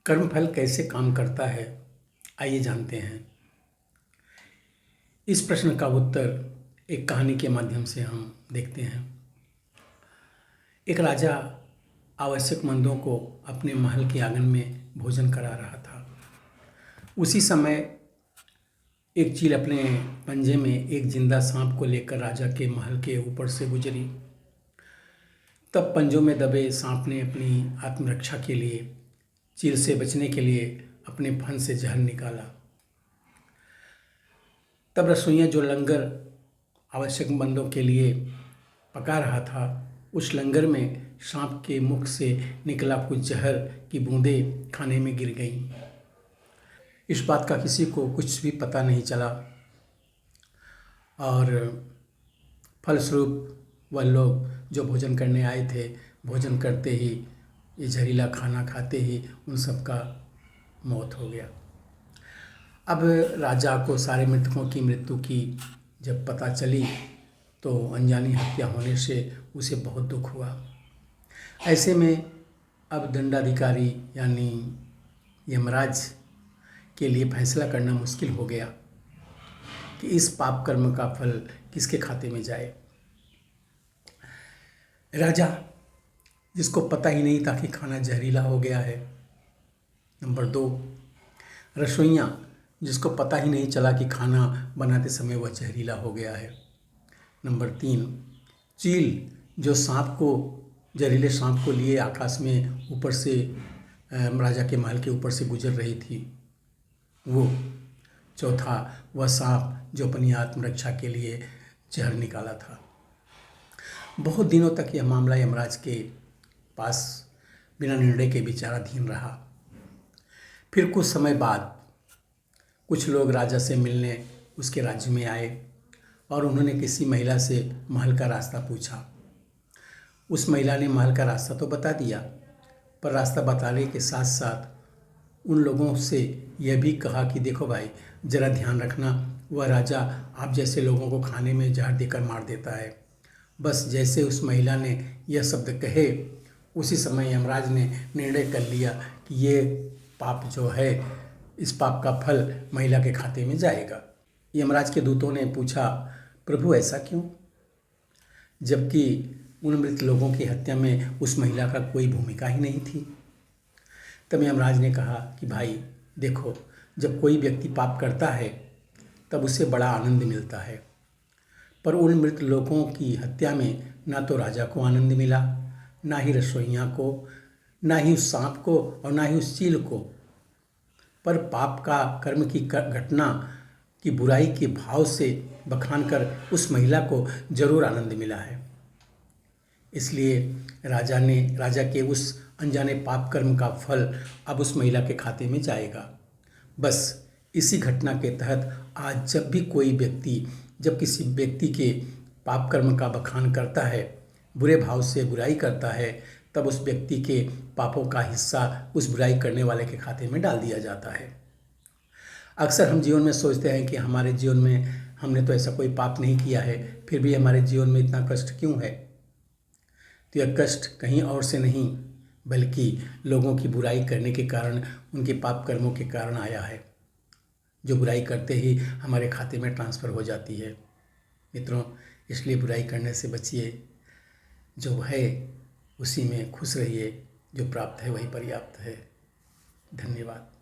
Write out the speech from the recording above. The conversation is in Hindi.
कर्मफल कैसे काम करता है, आइए जानते हैं। इस प्रश्न का उत्तर एक कहानी के माध्यम से हम देखते हैं। एक राजा आवश्यकमंदों को अपने महल के आंगन में भोजन करा रहा था। उसी समय एक चील अपने पंजे में एक जिंदा सांप को लेकर राजा के महल के ऊपर से गुजरी। तब पंजों में दबे सांप ने अपनी आत्मरक्षा के लिए चील से बचने के लिए अपने फन से जहर निकाला। तब रसोइया जो लंगर आवश्यकमंदों के लिए पका रहा था, उस लंगर में सांप के मुख से निकला कुछ जहर की बूंदें खाने में गिर गईं। इस बात का किसी को कुछ भी पता नहीं चला और फलस्वरूप वह लोग जो भोजन करने आए थे, भोजन करते ही ये जहरीला खाना खाते ही उन सब का मौत हो गया। अब राजा को सारे मृतकों की मृत्यु की जब पता चली तो अनजानी हत्या होने से उसे बहुत दुख हुआ। ऐसे में अब दंडाधिकारी यानी यमराज के लिए फैसला करना मुश्किल हो गया कि इस पाप कर्म का फल किसके खाते में जाए। राजा जिसको पता ही नहीं था कि खाना जहरीला हो गया है। नंबर 2, रसोइया जिसको पता ही नहीं चला कि खाना बनाते समय वह जहरीला हो गया है। नंबर 3, चील जो जहरीले सांप को लिए आकाश में ऊपर से राजा के महल के ऊपर से गुजर रही थी वो। चौथा, वह सांप जो अपनी आत्मरक्षा के लिए जहर निकाला था। बहुत दिनों तक यह मामला यमराज के पास बिना निर्णय के विचाराधीन रहा। फिर कुछ समय बाद कुछ लोग राजा से मिलने उसके राज्य में आए और उन्होंने किसी महिला से महल का रास्ता पूछा। उस महिला ने महल का रास्ता तो बता दिया, पर रास्ता बताने के साथ साथ उन लोगों से यह भी कहा कि देखो भाई, ज़रा ध्यान रखना, वह राजा आप जैसे लोगों को खाने में जहर देकर मार देता है। बस जैसे उस महिला ने यह शब्द कहे, उसी समय यमराज ने निर्णय कर लिया कि ये पाप जो है, इस पाप का फल महिला के खाते में जाएगा। यमराज के दूतों ने पूछा, प्रभु ऐसा क्यों, जबकि उन मृत लोगों की हत्या में उस महिला का कोई भूमिका ही नहीं थी। तब यमराज ने कहा कि भाई देखो, जब कोई व्यक्ति पाप करता है तब उसे बड़ा आनंद मिलता है, पर उन मृत लोगों की हत्या में ना तो राजा को आनंद मिला, ना ही रसोइया को, ना ही उस सांप को और ना ही उस चील को, पर पाप का कर्म की घटना की बुराई के भाव से बखान कर उस महिला को जरूर आनंद मिला है। इसलिए राजा के उस अनजाने पाप कर्म का फल अब उस महिला के खाते में जाएगा। बस इसी घटना के तहत आज जब किसी व्यक्ति के पाप कर्म का बखान करता है, बुरे भाव से बुराई करता है, तब उस व्यक्ति के पापों का हिस्सा उस बुराई करने वाले के खाते में डाल दिया जाता है। अक्सर हम जीवन में सोचते हैं कि हमारे जीवन में हमने तो ऐसा कोई पाप नहीं किया है, फिर भी हमारे जीवन में इतना कष्ट क्यों है। तो यह कष्ट कहीं और से नहीं, बल्कि लोगों की बुराई करने के कारण, उनके पाप कर्मों के कारण आया है, जो बुराई करते ही हमारे खाते में ट्रांसफ़र हो जाती है। मित्रों, इसलिए बुराई करने से बचिए। जो है उसी में खुश रहिए, जो प्राप्त है वही पर्याप्त है। धन्यवाद।